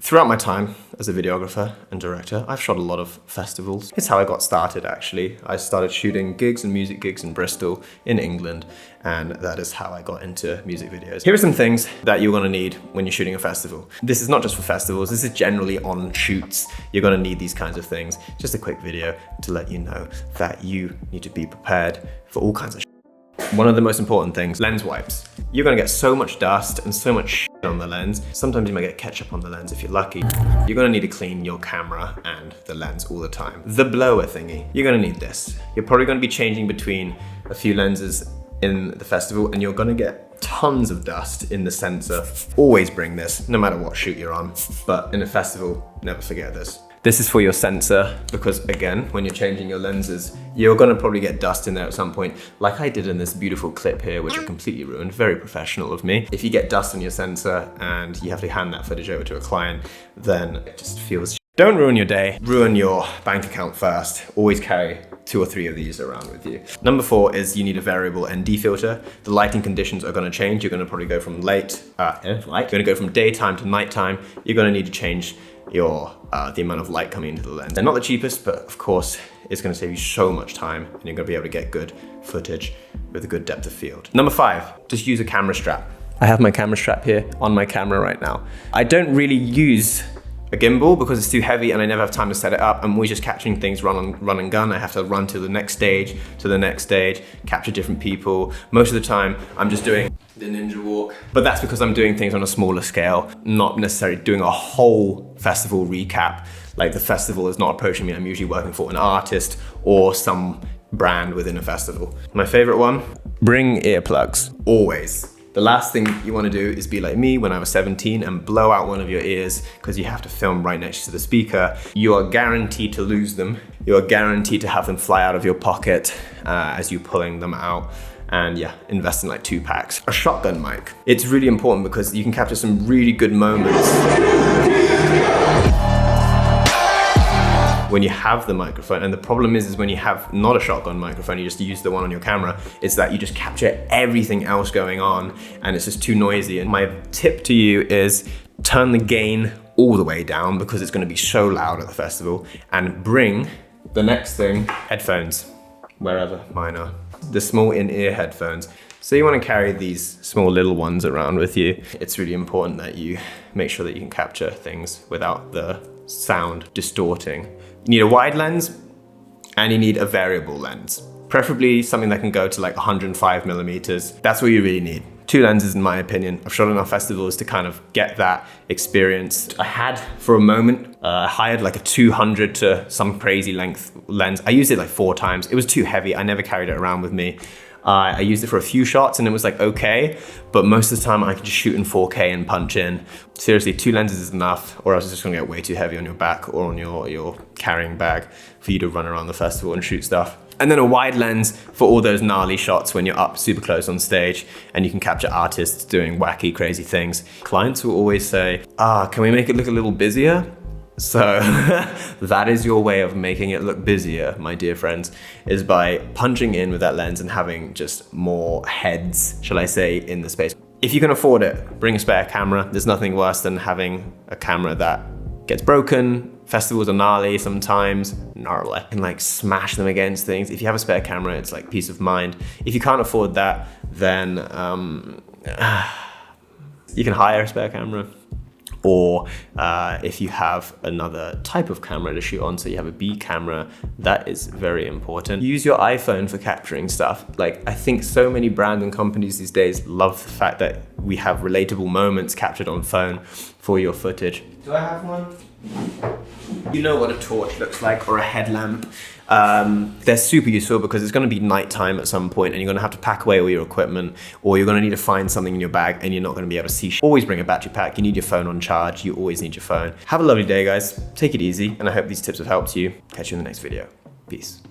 Throughout my time as a videographer and director, I've shot a lot of festivals. It's how I got started, actually. I started shooting gigs and music gigs in Bristol, in England, and that is how I got into music videos. Here are some things that you're gonna need when you're shooting a festival. This is not just for festivals, this is generally on shoots. You're gonna need these kinds of things. Just a quick video to let you know that you need to be prepared for all kinds of shit. One of the most important things, lens wipes. You're gonna get so much dust and so much shit on the lens. Sometimes you might get ketchup on the lens if you're lucky. You're gonna need to clean your camera and the lens all the time. The blower thingy, you're gonna need this. You're probably gonna be changing between a few lenses in the festival and you're gonna get tons of dust in the sensor. Always bring this, no matter what shoot you're on. But in a festival, never forget this. This is for your sensor because, again, when you're changing your lenses, you're gonna probably get dust in there at some point, like I did in this beautiful clip here, which I completely ruined. Very professional of me. If you get dust on your sensor and you have to hand that footage over to a client, then it just feels. Don't ruin your day, ruin your bank account first. Always carry 2 or 3 of these around with you. Number 4 is you need a variable ND filter. The lighting conditions are gonna change. You're gonna probably go from you're gonna go from daytime to nighttime. You're gonna need to change the amount of light coming into the lens. They're not the cheapest, but of course, it's gonna save you so much time and you're gonna be able to get good footage with a good depth of field. Number 5, just use a camera strap. I have my camera strap here on my camera right now. I don't really use a gimbal because it's too heavy and I never have time to set it up. I'm always just capturing things run and gun. I have to run to the next stage, capture different people. Most of the time, I'm just doing the ninja walk, but that's because I'm doing things on a smaller scale, not necessarily doing a whole festival recap. Like the festival is not approaching me. I'm usually working for an artist or some brand within a festival. My favorite one, bring earplugs, always. The last thing you want to do is be like me when I was 17 and blow out one of your ears because you have to film right next to the speaker. You are guaranteed to lose them. You are guaranteed to have them fly out of your pocket as you're pulling them out. And yeah, invest in like 2 packs. A shotgun mic. It's really important because you can capture some really good moments when you have the microphone. And the problem is when you have not a shotgun microphone, you just use the one on your camera, it's that you just capture everything else going on and it's just too noisy. And my tip to you is turn the gain all the way down because it's gonna be so loud at the festival, and bring the next thing, headphones, wherever mine are. The small in-ear headphones. So you wanna carry these small little ones around with you. It's really important that you make sure that you can capture things without the sound distorting. You need a wide lens and you need a variable lens. Preferably something that can go to like 105 millimeters. That's what you really need. 2 lenses in my opinion. I've shot enough festivals to kind of get that experience. I had for a moment, hired like a 200 to some crazy length lens. I used it like 4 times. It was too heavy. I never carried it around with me. I used it for a few shots and it was like okay, but most of the time I could just shoot in 4K and punch in. Seriously, 2 lenses is enough, or else it's just gonna get way too heavy on your back or on your carrying bag for you to run around the festival and shoot stuff. And then a wide lens for all those gnarly shots when you're up super close on stage and you can capture artists doing wacky, crazy things. Clients will always say, can we make it look a little busier? So that is your way of making it look busier, my dear friends, is by punching in with that lens and having just more heads, shall I say, in the space. If you can afford it, bring a spare camera. There's nothing worse than having a camera that gets broken. Festivals are gnarly sometimes, gnarly. You can like smash them against things. If you have a spare camera, it's like peace of mind. If you can't afford that, then you can hire a spare camera. Or if you have another type of camera to shoot on, so you have a B camera, that is very important. Use your iPhone for capturing stuff. Like, I think so many brands and companies these days love the fact that we have relatable moments captured on phone for your footage. Do I have one? You know what a torch looks like, or a headlamp. They're super useful because it's going to be nighttime at some point and you're going to have to pack away all your equipment, or you're going to need to find something in your bag and you're not going to be able to see. Always bring a battery pack. You need your phone on charge. You always need your phone. Have a lovely day, guys. Take it easy, and I hope these tips have helped you. Catch you in the next video. Peace.